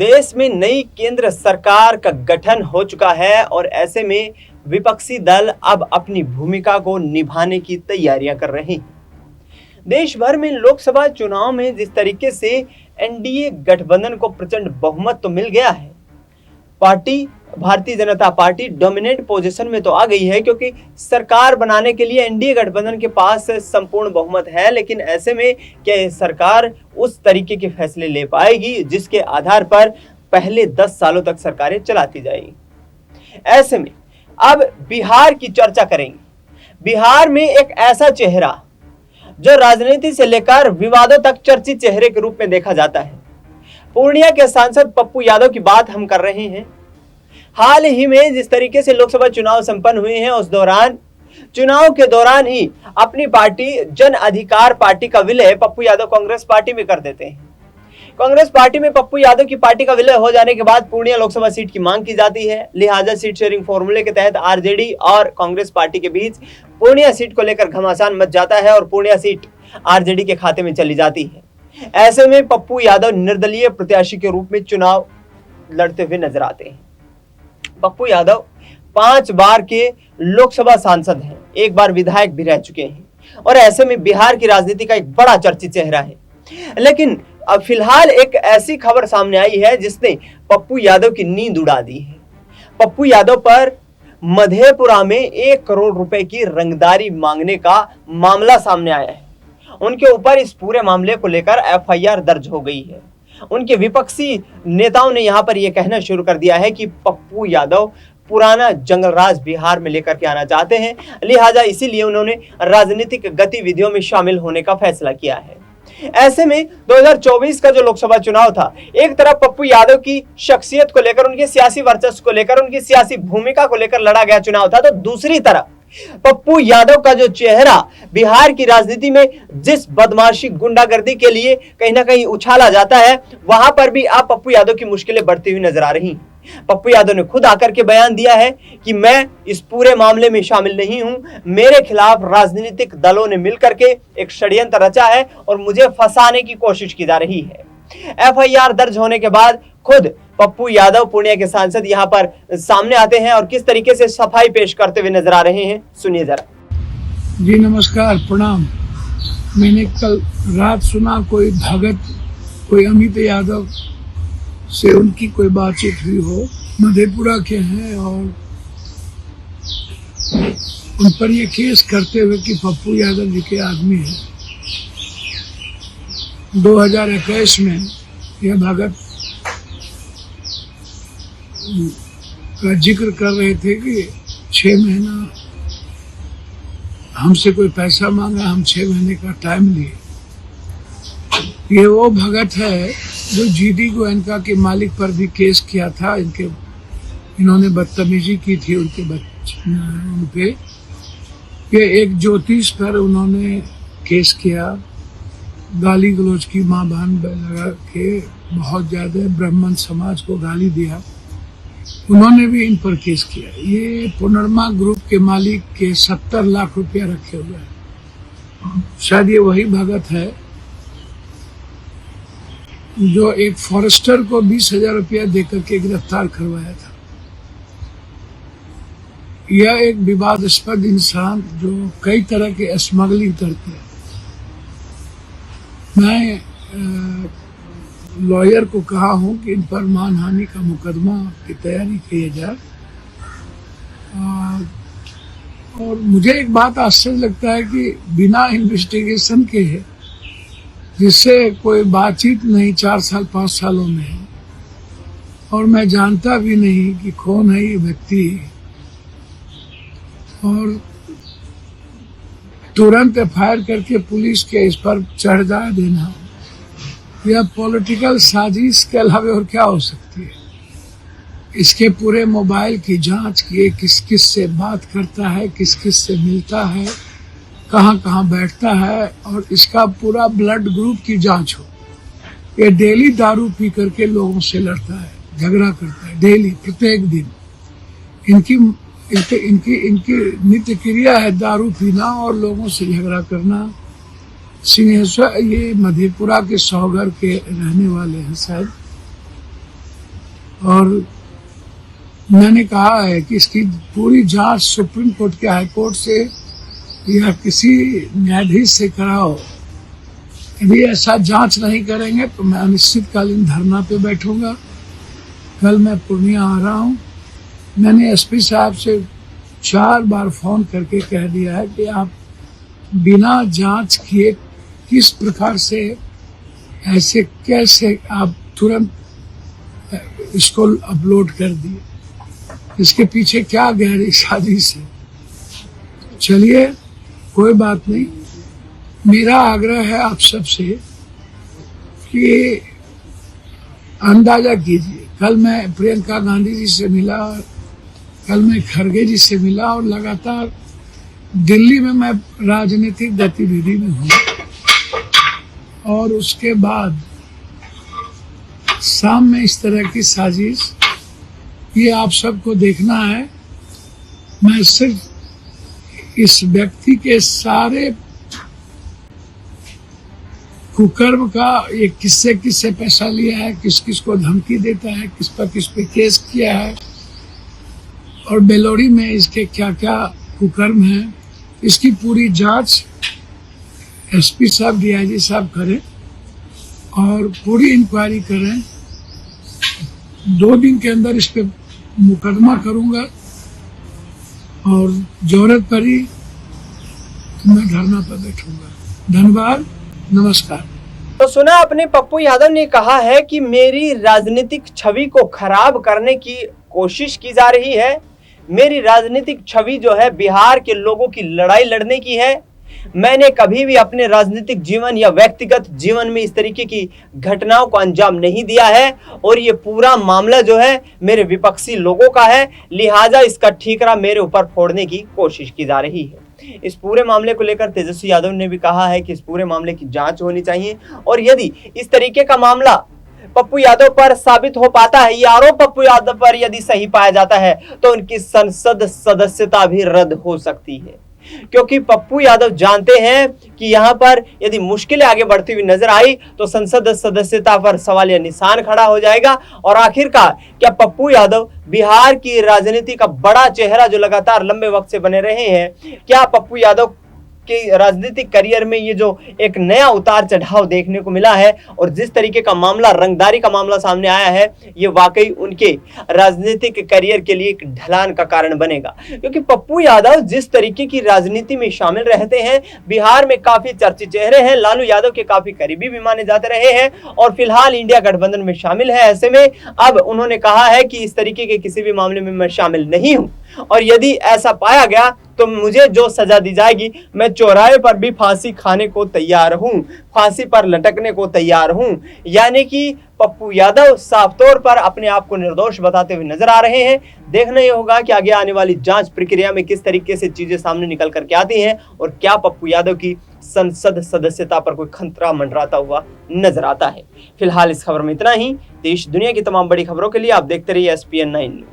देश में नई केंद्र सरकार का गठन हो चुका है और ऐसे में विपक्षी दल अब अपनी भूमिका को निभाने की तैयारियां कर रहे हैं। देश भर में लोकसभा चुनाव में जिस तरीके से एनडीए गठबंधन को प्रचंड बहुमत तो मिल गया है, Bharatiya Janata party dominate position में तो आ गई है क्योंकि सरकार बनाने के लिए एनडीए गठबंधन के पास संपूर्ण बहुमत है। लेकिन ऐसे में क्या ये सरकार उस तरीके के फैसले ले पाएगी जिसके आधार पर पहले 10 सालों तक सरकारें चलाती जाएगी? ऐसे में अब बिहार की चर्चा करेंगे। बिहार में एक ऐसा चेहरा जो राजनीति से लेकर विवादों तक चर्चित चेहरे के रूप में देखा जाता है, पूर्णिया के सांसद पप्पू यादव की बात हम कर रहे हैं। हाल ही में जिस तरीके से लोकसभा चुनाव संपन्न हुए हैं, उस दौरान चुनाव के दौरान ही अपनी पार्टी जन अधिकार पार्टी का विलय पप्पू यादव कांग्रेस पार्टी में कर देते हैं। कांग्रेस पार्टी में पप्पू यादव की पार्टी का विलय हो जाने के बाद पूर्णिया लोकसभा सीट की मांग की जाती है। लिहाजा सीट शेयरिंग फॉर्मूले के तहत आरजेडी और कांग्रेस पार्टी के बीच पूर्णिया सीट को लेकर घमासान मच जाता है और पूर्णिया सीट आरजेडी के खाते में चली जाती है। ऐसे में पप्पू यादव निर्दलीय प्रत्याशी के रूप में चुनाव लड़ते हुए नजर आते हैं। पप्पू यादव 5 बार के लोकसभा सांसद हैं, 1 बार विधायक भी रह चुके हैं और ऐसे में बिहार की राजनीति का एक बड़ा चर्चित चेहरा है। लेकिन अब फिलहाल एक ऐसी खबर सामने आई है जिसने पप्पू यादव की नींद उड़ा दी है। पप्पू यादव पर मधेपुरा में 1 करोड़ रुपए की रंगदारी मांगने का मामला सामने आया है। उनके ऊपर इस पूरे मामले को लेकर एफआईआर दर्ज हो गई है। उनके विपक्षी नेताओं ने यहां पर यह कहना शुरू कर दिया है कि पप्पू यादव पुराना जंगल राज बिहार में लेकर के आना चाहते हैं, लिहाजा इसीलिए उन्होंने राजनीतिक गतिविधियों में शामिल होने का फैसला किया है। ऐसे में 2024 का जो लोकसभा चुनाव था, एक तरफ पप्पू यादव की शख्सियत को लेकर, उनके सियासी वर्चस्व को लेकर, उनकी सियासी भूमिका को लेकर लड़ा गया चुनाव था, तो दूसरी तरफ पप्पू यादव का जो चेहरा बिहार की राजनीति में जिस बदमाशी गुंडागर्दी के लिए कहीं ना कहीं उछाला जाता है, वहां पर भी आप पप्पू यादव की मुश्किलें बढ़ती हुई नजर आ रही हैं। पप्पू यादव ने खुद आकर के बयान दिया है कि मैं इस पूरे मामले में शामिल नहीं हूं, मेरे खिलाफ राजनीतिक दलों ने मिलकर के एक षड्यंत्र रचा है और मुझे फंसाने की कोशिश की जा रही है। एफआईआर दर्ज होने के बाद खुद पप्पू यादव पूर्णिया के सांसद यहां पर सामने आते हैं और किस तरीके से सफाई पेश करते हुए नजर आ रहे हैं, सुनिए जरा। जी नमस्कार, प्रणाम। मैंने कल रात सुना कोई अमित यादव से उनकी कोई बातचीत हुई हो, मधेपुरा के हैं और उन पर ये केस करते हुए कि पप्पू यादव जी के आदमी हैं। 2021 में यह भगत का जिक्र कर रहे थे कि 6 महीना हमसे कोई पैसा मांगा, हम 6 महीने का टाइम लिए। ये वो भगत है जो जीडी गोयनका के मालिक पर भी केस किया था। इन्होंने बदतमीजी की थी उन पे। ये एक ज्योतिष पर उन्होंने केस किया, गाली गलौज की माँ बहन लगा के बहुत ज्यादा ब्राह्मण समाज को गाली दिया। उन्होंने भी इन पर केस किया। ये पुनर्मा ग्रुप के मालिक के 70 लाख रुपया रखे हुए हैं। शायद ये वही भगत है जो एक फॉरेस्टर को 20,000 रुपया देकर के गिरफ्तार करवाया था। यह एक विवादास्पद इंसान जो कई तरह के स्मगलिंग करते हैं। मैं लॉयर को कहा हूं कि इन पर मानहानि का मुकदमा की तैयारी की जाए। और मुझे एक बात आश्चर्य लगता है कि बिना इन्वेस्टिगेशन के जिससे कोई बातचीत नहीं 4 साल 5 सालों में, और मैं जानता भी नहीं कि कौन है ये व्यक्ति, और तुरंत एफआईआर करके पुलिस के इस पर चढ़ा देना, यह पॉलिटिकल साजिश के अलावा और क्या हो सकती है। इसके पूरे मोबाइल की जांच किए, किस किस से बात करता है, किस किस से मिलता है, कहाँ कहाँ बैठता है, और इसका पूरा ब्लड ग्रुप की जांच हो। ये डेली दारू पी करके लोगों से लड़ता है, झगड़ा करता है डेली, प्रत्येक दिन। इनकी नित्य क्रिया है दारू पीना और लोगों से झगड़ा करना। सिंहेश्वर, ये मधेपुरा के सौगर के रहने वाले हैं शायद। और मैंने कहा है कि इसकी पूरी जांच सुप्रीम कोर्ट के हाई कोर्ट से या किसी न्यायाधीश से कराओ। यदि ऐसा जांच नहीं करेंगे तो मैं अनिश्चितकालीन धरना पे बैठूंगा। कल मैं पूर्णिया आ रहा हूँ। मैंने एसपी साहब से 4 बार फोन करके कह दिया है कि आप बिना जांच किए किस प्रकार से ऐसे कैसे आप तुरंत इसको अपलोड कर दिए, इसके पीछे क्या गहरी साजिश है। चलिए कोई बात नहीं, मेरा आग्रह है आप सबसे कि अंदाजा कीजिए। कल मैं प्रियंका गांधी जी से मिला, कल मैं खड़गे जी से मिला और लगातार दिल्ली में मैं राजनीतिक गतिविधि में हूँ। और उसके बाद शाम में इस तरह की साजिश, ये आप सबको देखना है। मैं सिर्फ इस व्यक्ति के सारे कुकर्म का, ये किससे किससे पैसा लिया है, किस किस को धमकी देता है, किस पे केस किया है और बेलोड़ी में इसके क्या क्या कुकर्म है, इसकी पूरी जांच एसपी साहब डीआईजी साहब करें और पूरी इंक्वायरी करें। 2 दिन के अंदर इस पे मुकदमा करूंगा और जरूरत पड़ी तो मैं धरना पर बैठूंगा। धन्यवाद, नमस्कार। तो सुना अपने पप्पू यादव ने कहा है कि मेरी राजनीतिक छवि को खराब करने की कोशिश की जा रही है। मेरी राजनीतिक छवि जो है बिहार के लोगों की लड़ाई लड़ने की है। मैंने कभी भी अपने राजनीतिक जीवन या व्यक्तिगत जीवन में इस तरीके की घटनाओं को अंजाम नहीं दिया है और ये पूरा मामला जो है मेरे विपक्षी लोगों का है, लिहाजा इसका ठीकरा मेरे ऊपर फोड़ने की कोशिश की जा रही है। इस पूरे मामले को लेकर तेजस्वी यादव ने भी कहा है कि इस पूरे मामले की जांच होनी चाहिए और यदि इस तरीके का मामला पप्पू यादव पर साबित हो पाता है, ये आरोप पप्पू यादव पर यदि सही पाया जाता है तो उनकी संसद सदस्यता भी रद्द हो सकती है, क्योंकि पप्पू यादव जानते हैं कि यहां पर यदि मुश्किलें आगे बढ़ती हुई नजर आई तो संसद सदस्यता पर सवालिया निशान खड़ा हो जाएगा। और आखिरकार क्या पप्पू यादव बिहार की राजनीति का बड़ा चेहरा जो लगातार लंबे वक्त से बने रहे हैं, क्या पप्पू यादव के राजनीतिक करियर में ये जो एक नया उतार चढ़ाव देखने को मिला है और जिस तरीके का मामला, रंगदारी का मामला सामने आया है, ये वाकई उनके राजनीतिक करियर के लिए एक ढलान का कारण बनेगा। क्योंकि पप्पू यादव जिस तरीके की राजनीति में शामिल रहते हैं, बिहार में काफी चर्चित चेहरे हैं, लालू यादव के काफी करीबी भी माने जाते रहे हैं और फिलहाल इंडिया गठबंधन में शामिल है। ऐसे में अब उन्होंने कहा है कि इस तरीके के किसी भी मामले में मैं शामिल नहीं हूं और यदि ऐसा पाया गया तो मुझे जो सजा दी जाएगी, मैं चौराहे पर भी फांसी खाने को तैयार हूं, फांसी पर लटकने को तैयार हूं। यानी कि पप्पू यादव साफ तौर पर अपने आप को निर्दोष बताते हुए नजर आ रहे हैं। देखना यह होगा कि आगे आने वाली जांच प्रक्रिया में किस तरीके से चीजें सामने निकल करके आती हैं और क्या पप्पू यादव की संसद सदस्यता पर कोई खतरा मंडराता हुआ नजर आता है। फिलहाल इस खबर में इतना ही। देश दुनिया की तमाम बड़ी खबरों के लिए आप देखते रहिए SPN 9 न्यूज।